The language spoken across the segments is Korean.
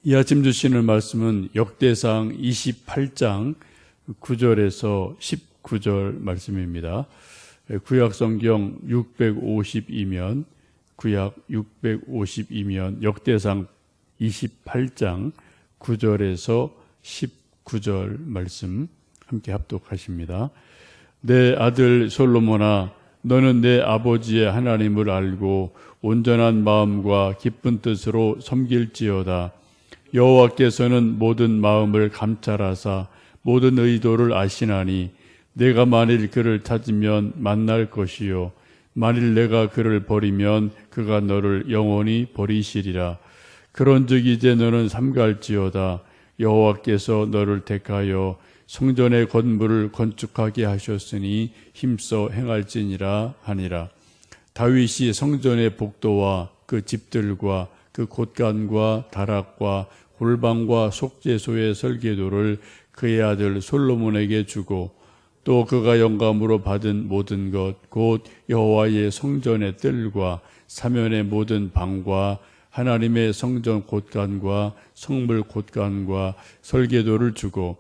이 아침 주시는 말씀은 역대상 28장 9절에서 19절 말씀입니다. 구약성경 652면, 구약 652면 역대상 28장 9절에서 19절 말씀 함께 합독하십니다. 내 아들 솔로몬아, 너는 내 아버지의 하나님을 알고 온전한 마음과 기쁜 뜻으로 섬길지어다. 여호와께서는 모든 마음을 감찰하사 모든 의도를 아시나니 내가 만일 그를 찾으면 만날 것이요 만일 내가 그를 버리면 그가 너를 영원히 버리시리라. 그런즉 이제 너는 삼갈지어다. 여호와께서 너를 택하여 성전의 건물을 건축하게 하셨으니 힘써 행할지니라 하니라. 다윗이 성전의 복도와 그 집들과 그 곳간과 다락과 골방과 속죄소의 설계도를 그의 아들 솔로몬에게 주고 또 그가 영감으로 받은 모든 것 곧 여호와의 성전의 뜰과 사면의 모든 방과 하나님의 성전 곳간과 성물 곳간과 설계도를 주고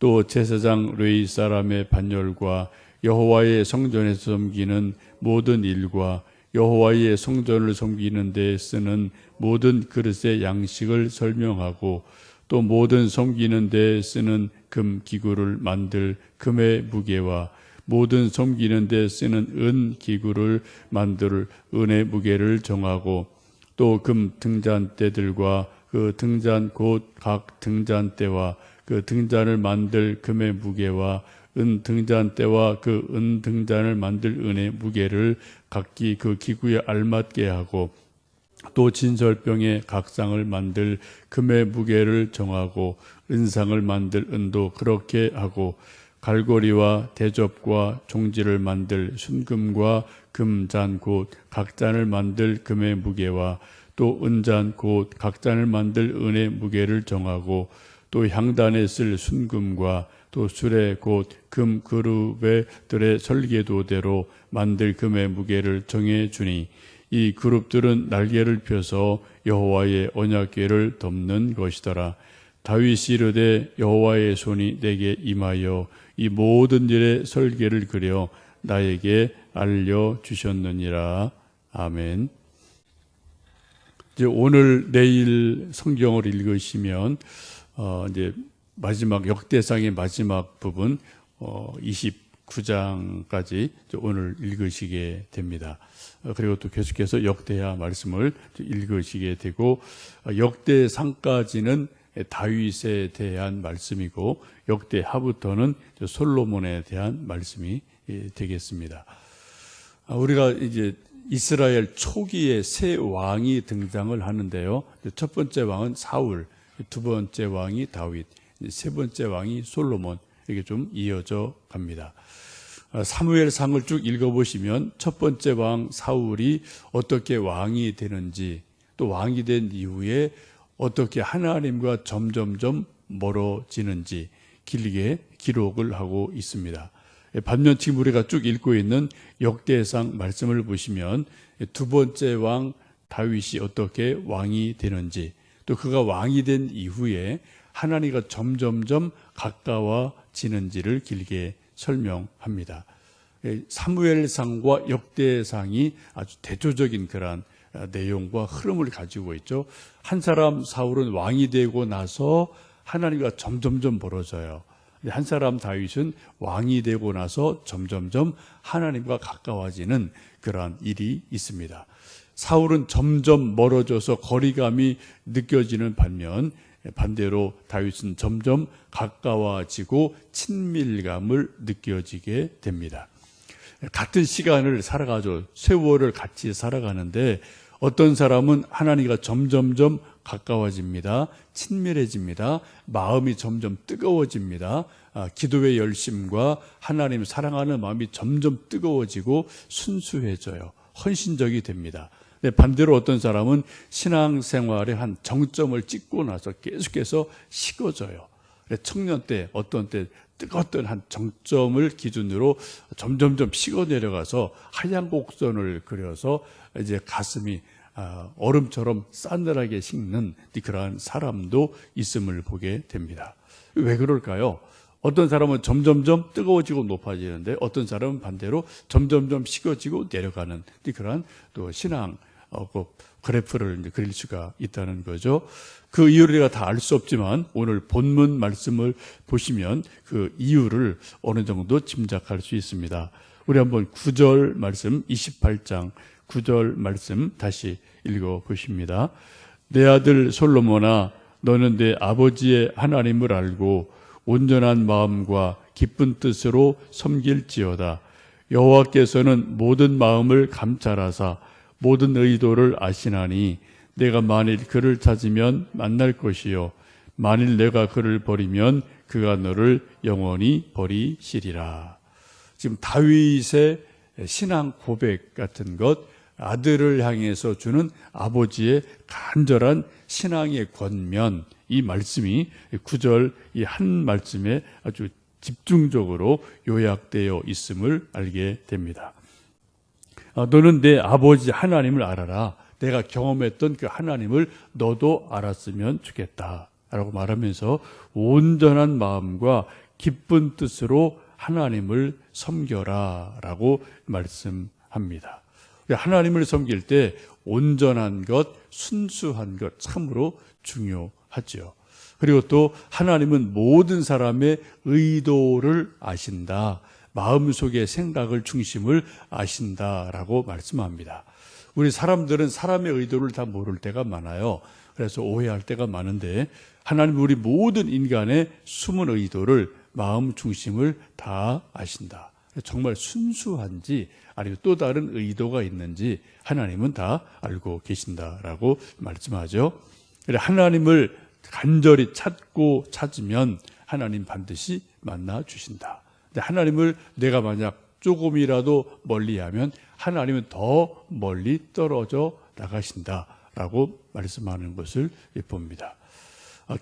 또 제사장 레위 사람의 반열과 여호와의 성전에서 섬기는 모든 일과 여호와의 성전을 섬기는 데 쓰는 모든 그릇의 양식을 설명하고 또 모든 섬기는 데 쓰는 금 기구를 만들 금의 무게와 모든 섬기는 데 쓰는 은 기구를 만들 은의 무게를 정하고 또 금 등잔대들과 그 등잔 곧 각 등잔대와 그 등잔을 만들 금의 무게와 은 등잔대와 그 은 등잔을 만들 은의 무게를 각기 그 기구에 알맞게 하고 또 진설병의 각상을 만들 금의 무게를 정하고 은상을 만들 은도 그렇게 하고 갈고리와 대접과 종지를 만들 순금과 금잔 곧 각잔을 만들 금의 무게와 또 은잔 곧 각잔을 만들 은의 무게를 정하고 또 향단에 쓸 순금과 또 수레 곧 금 그룹들의 설계도대로 만들 금의 무게를 정해 주니 이 그룹들은 날개를 펴서 여호와의 언약궤를 덮는 것이더라. 다윗이 이르되 여호와의 손이 내게 임하여 이 모든 일의 설계를 그려 나에게 알려 주셨느니라. 아멘. 이제 오늘 내일 성경을 읽으시면 이제 마지막 역대상의 마지막 부분 29장까지 오늘 읽으시게 됩니다. 그리고 또 계속해서 역대하 말씀을 읽으시게 되고 역대상까지는 다윗에 대한 말씀이고 역대하부터는 솔로몬에 대한 말씀이 되겠습니다. 우리가 이제 이스라엘 초기에 세 왕이 등장을 하는데요. 첫 번째 왕은 사울, 두 번째 왕이 다윗, 세 번째 왕이 솔로몬, 이렇게 좀 이어져 갑니다. 사무엘상을 쭉 읽어보시면 첫 번째 왕 사울이 어떻게 왕이 되는지, 또 왕이 된 이후에 어떻게 하나님과 점점점 멀어지는지 길게 기록을 하고 있습니다. 반면 지금 우리가 쭉 읽고 있는 역대상 말씀을 보시면 두 번째 왕 다윗이 어떻게 왕이 되는지, 또 그가 왕이 된 이후에 하나님과 점점점 가까워지는지를 길게 설명합니다. 사무엘상과 역대상이 아주 대조적인 그런 내용과 흐름을 가지고 있죠. 한 사람 사울은 왕이 되고 나서 하나님과 점점점 멀어져요. 한 사람 다윗은 왕이 되고 나서 점점점 하나님과 가까워지는 그러한 일이 있습니다. 사울은 점점 멀어져서 거리감이 느껴지는 반면 반대로 다윗은 점점 가까워지고 친밀감을 느껴지게 됩니다. 같은 시간을 살아가죠. 세월을 같이 살아가는데 어떤 사람은 하나님과 점점점 가까워집니다. 친밀해집니다. 마음이 점점 뜨거워집니다. 기도의 열심과 하나님 사랑하는 마음이 점점 뜨거워지고 순수해져요. 헌신적이 됩니다. 반대로 어떤 사람은 신앙생활의 한 정점을 찍고 나서 계속해서 식어져요. 청년 때 어떤 때 뜨거웠던 한 정점을 기준으로 점점점 식어 내려가서 하얀 곡선을 그려서 이제 가슴이 얼음처럼 싸늘하게 식는 그러한 사람도 있음을 보게 됩니다. 왜 그럴까요? 어떤 사람은 점점점 뜨거워지고 높아지는데 어떤 사람은 반대로 점점점 식어지고 내려가는 그러한 또 신앙 그래프를 이제 그릴 수가 있다는 거죠. 그 이유를 우리가 다 알 수 없지만 오늘 본문 말씀을 보시면 그 이유를 어느 정도 짐작할 수 있습니다. 우리 한번 9절 말씀 28장 9절 말씀 다시 읽어 보십니다. 내 아들 솔로몬아 너는 내 아버지의 하나님을 알고 온전한 마음과 기쁜 뜻으로 섬길지어다. 여호와께서는 모든 마음을 감찰하사 모든 의도를 아시나니 내가 만일 그를 찾으면 만날 것이요 만일 내가 그를 버리면 그가 너를 영원히 버리시리라. 지금 다윗의 신앙 고백 같은 것, 아들을 향해서 주는 아버지의 간절한 신앙의 권면, 이 말씀이 9절 이 한 말씀에 아주 집중적으로 요약되어 있음을 알게 됩니다. 너는 내 아버지 하나님을 알아라. 내가 경험했던 그 하나님을 너도 알았으면 좋겠다 라고 말하면서 온전한 마음과 기쁜 뜻으로 하나님을 섬겨라 라고 말씀합니다. 하나님을 섬길 때 온전한 것, 순수한 것 참으로 중요하죠. 그리고 또 하나님은 모든 사람의 의도를 아신다. 마음속의 생각을 중심을 아신다라고 말씀합니다. 우리 사람들은 사람의 의도를 다 모를 때가 많아요. 그래서 오해할 때가 많은데 하나님 우리 모든 인간의 숨은 의도를 마음 중심을 다 아신다. 정말 순수한지 아니면 또 다른 의도가 있는지 하나님은 다 알고 계신다라고 말씀하죠. 하나님을 간절히 찾고 찾으면 하나님 반드시 만나 주신다. 하나님을 내가 만약 조금이라도 멀리하면 하나님은 더 멀리 떨어져 나가신다라고 말씀하는 것을 봅니다.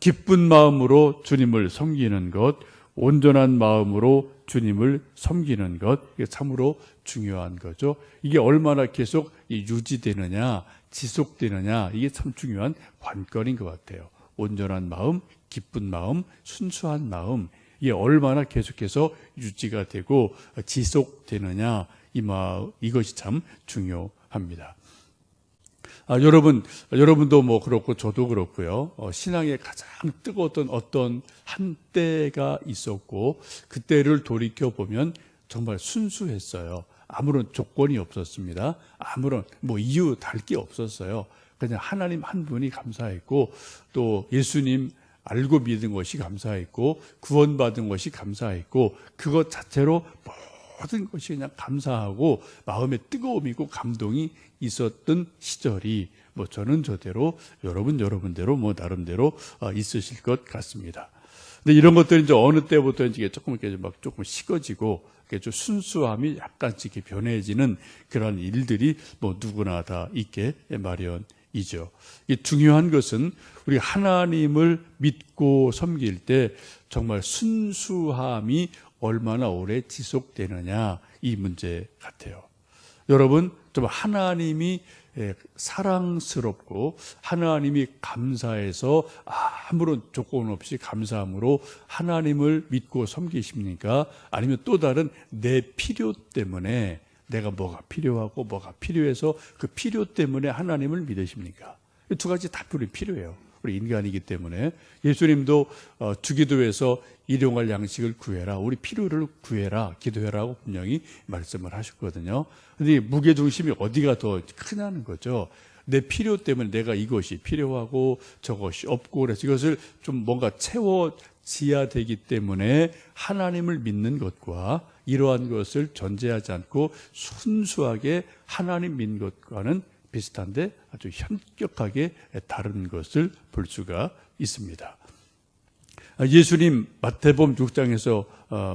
기쁜 마음으로 주님을 섬기는 것, 온전한 마음으로 주님을 섬기는 것, 이게 참으로 중요한 거죠. 이게 얼마나 계속 유지되느냐, 지속되느냐, 이게 참 중요한 관건인 것 같아요. 온전한 마음, 기쁜 마음, 순수한 마음, 이게 얼마나 계속해서 유지가 되고 지속되느냐, 이것이 참 중요합니다. 여러분도 뭐 그렇고 저도 그렇고요. 신앙에 가장 뜨거웠던 어떤 한때가 있었고 그때를 돌이켜 보면 정말 순수했어요. 아무런 조건이 없었습니다. 아무런 이유 달 게 없었어요. 그냥 하나님 한 분이 감사했고 또 예수님 알고 믿은 것이 감사했고 구원받은 것이 감사했고 그것 자체로 모든 것이 그냥 감사하고 마음에 뜨거움이고 감동이 있었던 시절이 저는 저대로 여러분대로 나름대로 있으실 것 같습니다. 근데 이런 것들이 이제 어느 때부터 이제 조금 식어지고 좀 순수함이 약간씩 변해지는 그런 일들이 누구나 다 있게 마련이죠. 이 중요한 것은 우리 하나님을 믿고 섬길 때 정말 순수함이 얼마나 오래 지속되느냐 이 문제 같아요. 여러분 좀 하나님이 사랑스럽고 하나님이 감사해서 아무런 조건 없이 감사함으로 하나님을 믿고 섬기십니까? 아니면 또 다른 내 필요 때문에 내가 뭐가 필요하고 뭐가 필요해서 그 필요 때문에 하나님을 믿으십니까? 이 두 가지 다 필요해요. 우리 인간이기 때문에 예수님도 주기도에서 일용할 양식을 구해라, 우리 필요를 구해라, 기도해라고 분명히 말씀을 하셨거든요. 근데 무게중심이 어디가 더 크냐는 거죠. 내 필요 때문에 내가 이것이 필요하고 저것이 없고 그래서 이것을 좀 뭔가 채워지어야 되기 때문에 하나님을 믿는 것과 이러한 것을 전제하지 않고 순수하게 하나님 믿는 것과는 비슷한데 아주 현격하게 다른 것을 볼 수가 있습니다. 예수님 마태복음 6장에서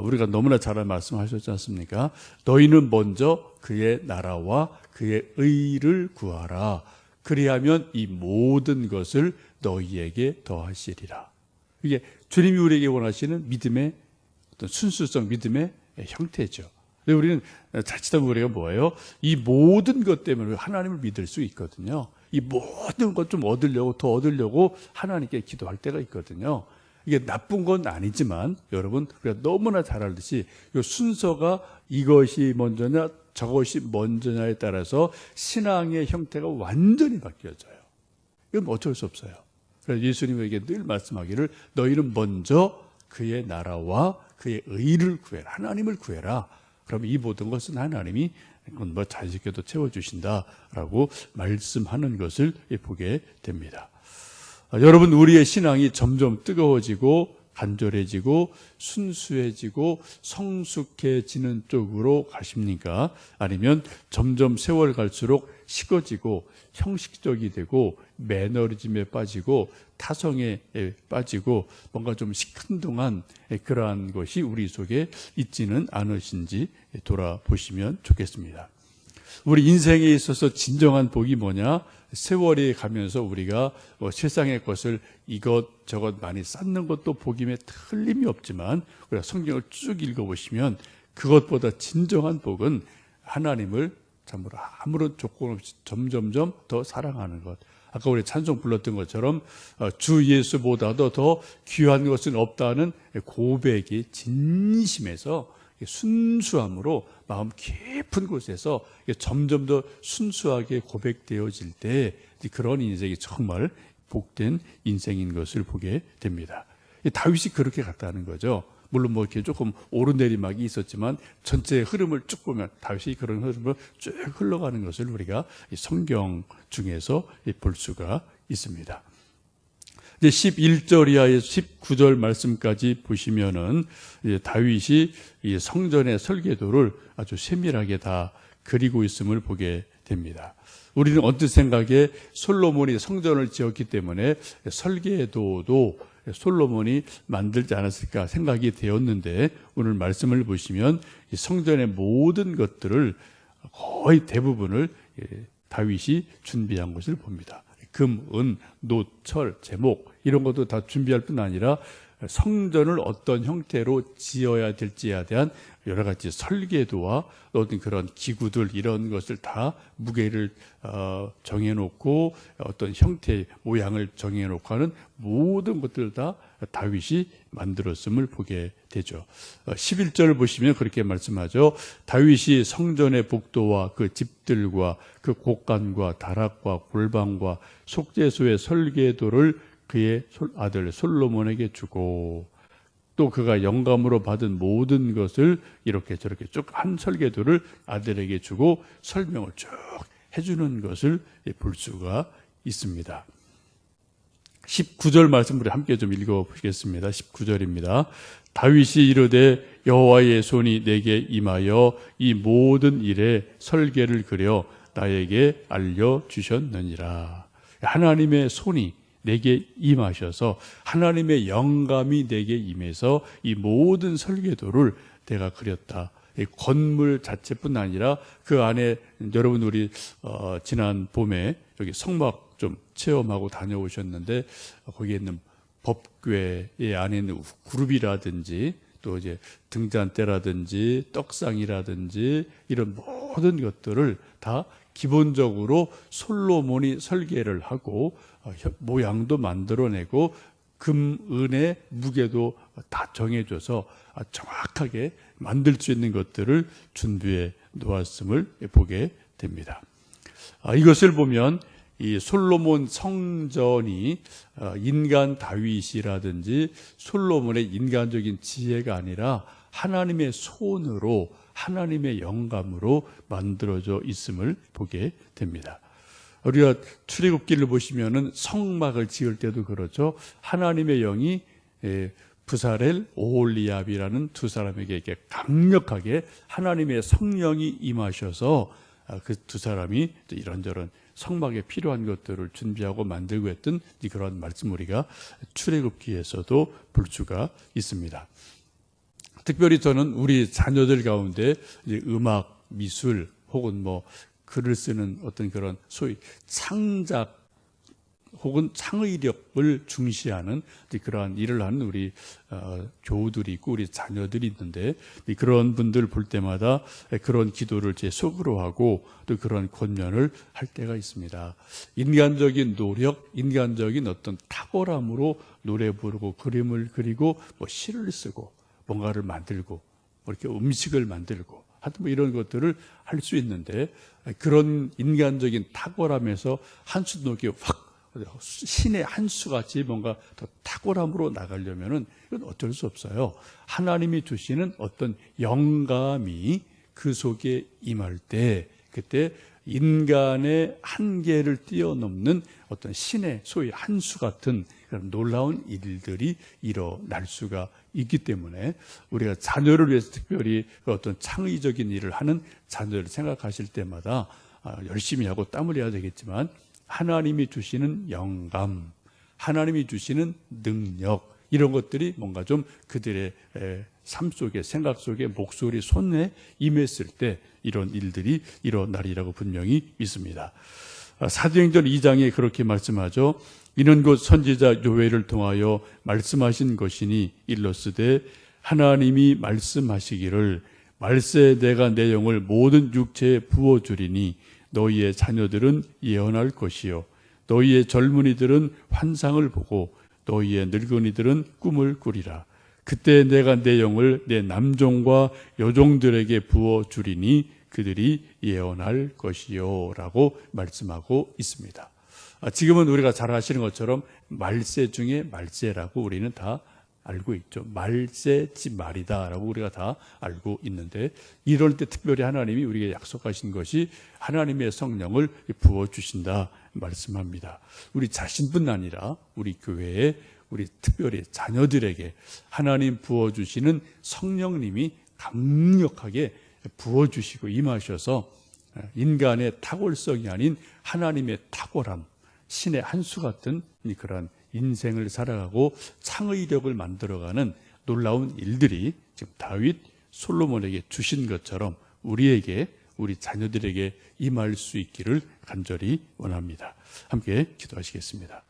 우리가 너무나 잘 말씀하셨지 않습니까? 너희는 먼저 그의 나라와 그의 의를 구하라. 그리하면 이 모든 것을 너희에게 더하시리라. 이게 주님이 우리에게 원하시는 믿음의 어떤 순수성, 믿음의 형태죠. 우리는 자칫하면 우리가 뭐예요? 이 모든 것 때문에 하나님을 믿을 수 있거든요. 이 모든 것 좀 얻으려고, 더 얻으려고 하나님께 기도할 때가 있거든요. 이게 나쁜 건 아니지만 여러분, 우리가 너무나 잘 알듯이 이 순서가 이것이 먼저냐 저것이 먼저냐에 따라서 신앙의 형태가 완전히 바뀌어져요. 이건 어쩔 수 없어요. 그래서 예수님에게 늘 말씀하기를 너희는 먼저 그의 나라와 그의 의를 구해라. 하나님을 구해라. 그러면 이 모든 것은 하나님이 뭐 자식에도 채워주신다라고 말씀하는 것을 보게 됩니다. 여러분, 우리의 신앙이 점점 뜨거워지고 간절해지고 순수해지고 성숙해지는 쪽으로 가십니까? 아니면 점점 세월 갈수록 식어지고 형식적이 되고 매너리즘에 빠지고 타성에 빠지고 뭔가 좀 시큰둥한 그러한 것이 우리 속에 있지는 않으신지 돌아보시면 좋겠습니다. 우리 인생에 있어서 진정한 복이 뭐냐? 세월이 가면서 우리가 세상의 것을 이것저것 많이 쌓는 것도 복임에 틀림이 없지만 우리가 성경을 쭉 읽어보시면 그것보다 진정한 복은 하나님을 참으로 아무런 조건 없이 점점점 더 사랑하는 것. 아까 우리 찬송 불렀던 것처럼 주 예수보다도 더 귀한 것은 없다는 고백이 진심에서 순수함으로 마음 깊은 곳에서 점점 더 순수하게 고백되어질 때 그런 인생이 정말 복된 인생인 것을 보게 됩니다. 다윗이 그렇게 갔다는 거죠. 물론 뭐 이렇게 조금 오르내리막이 있었지만 전체 흐름을 쭉 보면 다윗이 그런 흐름을 쭉 흘러가는 것을 우리가 성경 중에서 볼 수가 있습니다. 이제 11절 이하에서 19절 말씀까지 보시면은 다윗이 이 성전의 설계도를 아주 세밀하게 다 그리고 있음을 보게 됩니다. 우리는 언뜻 생각에 솔로몬이 성전을 지었기 때문에 설계도도 솔로몬이 만들지 않았을까 생각이 되었는데 오늘 말씀을 보시면 이 성전의 모든 것들을 거의 대부분을 다윗이 준비한 것을 봅니다. 금, 은, 노, 철, 제목 이런 것도 다 준비할 뿐 아니라 성전을 어떤 형태로 지어야 될지에 대한 여러 가지 설계도와 어떤 그런 기구들 이런 것을 다 무게를 정해놓고 어떤 형태 모양을 정해놓고 하는 모든 것들 다 다윗이 만들었음을 보게 되죠. 11절을 보시면 그렇게 말씀하죠. 다윗이 성전의 복도와 그 집들과 그 곡간과 다락과 골방과 속죄소의 설계도를 그의 아들 솔로몬에게 주고 또 그가 영감으로 받은 모든 것을 이렇게 저렇게 쭉 한 설계도를 아들에게 주고 설명을 쭉 해주는 것을 볼 수가 있습니다. 19절 말씀 우리 함께 좀 읽어보시겠습니다. 19절입니다. 다윗이 이르되 여호와의 손이 내게 임하여 이 모든 일에 설계를 그려 나에게 알려주셨느니라. 하나님의 손이 내게 임하셔서 하나님의 영감이 내게 임해서 이 모든 설계도를 내가 그렸다. 이 건물 자체뿐 아니라 그 안에 여러분 우리 지난 봄에 여기 성막 좀 체험하고 다녀오셨는데 거기에 있는 법궤의 안에 있는 그룹이라든지 또 이제 등잔대라든지 떡상이라든지 이런 모든 것들을 다 기본적으로 솔로몬이 설계를 하고 모양도 만들어내고 금, 은의 무게도 다 정해줘서 정확하게 만들 수 있는 것들을 준비해 놓았음을 보게 됩니다. 이것을 보면 이 솔로몬 성전이 인간 다윗이라든지 솔로몬의 인간적인 지혜가 아니라 하나님의 손으로 하나님의 영감으로 만들어져 있음을 보게 됩니다. 우리가 출애굽기를 보시면은 성막을 지을 때도 그렇죠. 하나님의 영이 부사렐, 오홀리압이라는 두 사람에게 이렇게 강력하게 하나님의 성령이 임하셔서 그 두 사람이 이런저런 성막에 필요한 것들을 준비하고 만들고 했던 그런 말씀 우리가 출애굽기에서도 볼 수가 있습니다. 특별히 저는 우리 자녀들 가운데 이제 음악, 미술 혹은 뭐 글을 쓰는 어떤 그런 소위 창작 혹은 창의력을 중시하는 그러한 일을 하는 우리 교우들이 있고 우리 자녀들이 있는데 그런 분들 볼 때마다 그런 기도를 제 속으로 하고 또 그런 권면을 할 때가 있습니다. 인간적인 노력, 인간적인 어떤 탁월함으로 노래 부르고 그림을 그리고 뭐 시를 쓰고 뭔가를 만들고 뭐 이렇게 음식을 만들고 하여튼 뭐 이런 것들을 할 수 있는데 그런 인간적인 탁월함에서 한 수 높게 확 신의 한 수같이 뭔가 더 탁월함으로 나가려면은 이건 어쩔 수 없어요. 하나님이 주시는 어떤 영감이 그 속에 임할 때 그때 인간의 한계를 뛰어넘는 어떤 신의 소위 한 수 같은 그런 놀라운 일들이 일어날 수가 있기 때문에 우리가 자녀를 위해서 특별히 어떤 창의적인 일을 하는 자녀를 생각하실 때마다 열심히 하고 땀을 흘려야 되겠지만 하나님이 주시는 영감, 하나님이 주시는 능력 이런 것들이 뭔가 좀 그들의 삶 속에 생각 속에 목소리 손에 임했을 때 이런 일들이 일어나리라고 분명히 믿습니다. 사도행전 2장에 그렇게 말씀하죠. 이는 곧 선지자 요엘을 통하여 말씀하신 것이니 일러스되 하나님이 말씀하시기를 말세 내가 내 영을 모든 육체에 부어주리니 너희의 자녀들은 예언할 것이요 너희의 젊은이들은 환상을 보고 너희의 늙은이들은 꿈을 꾸리라. 그때 내가 내 영을 내 남종과 여종들에게 부어주리니 그들이 예언할 것이요 라고 말씀하고 있습니다. 지금은 우리가 잘 아시는 것처럼 말세 중에 말세라고 우리는 다 알고 있죠. 말세지 말이다라고 우리가 다 알고 있는데 이럴 때 특별히 하나님이 우리에게 약속하신 것이 하나님의 성령을 부어주신다 말씀합니다. 우리 자신뿐 아니라 우리 교회에 우리 특별히 자녀들에게 하나님 부어주시는 성령님이 강력하게 부어주시고 임하셔서 인간의 탁월성이 아닌 하나님의 탁월함, 신의 한 수 같은 그런 인생을 살아가고 창의력을 만들어가는 놀라운 일들이 지금 다윗 솔로몬에게 주신 것처럼 우리에게 우리 자녀들에게 임할 수 있기를 간절히 원합니다. 함께 기도하시겠습니다.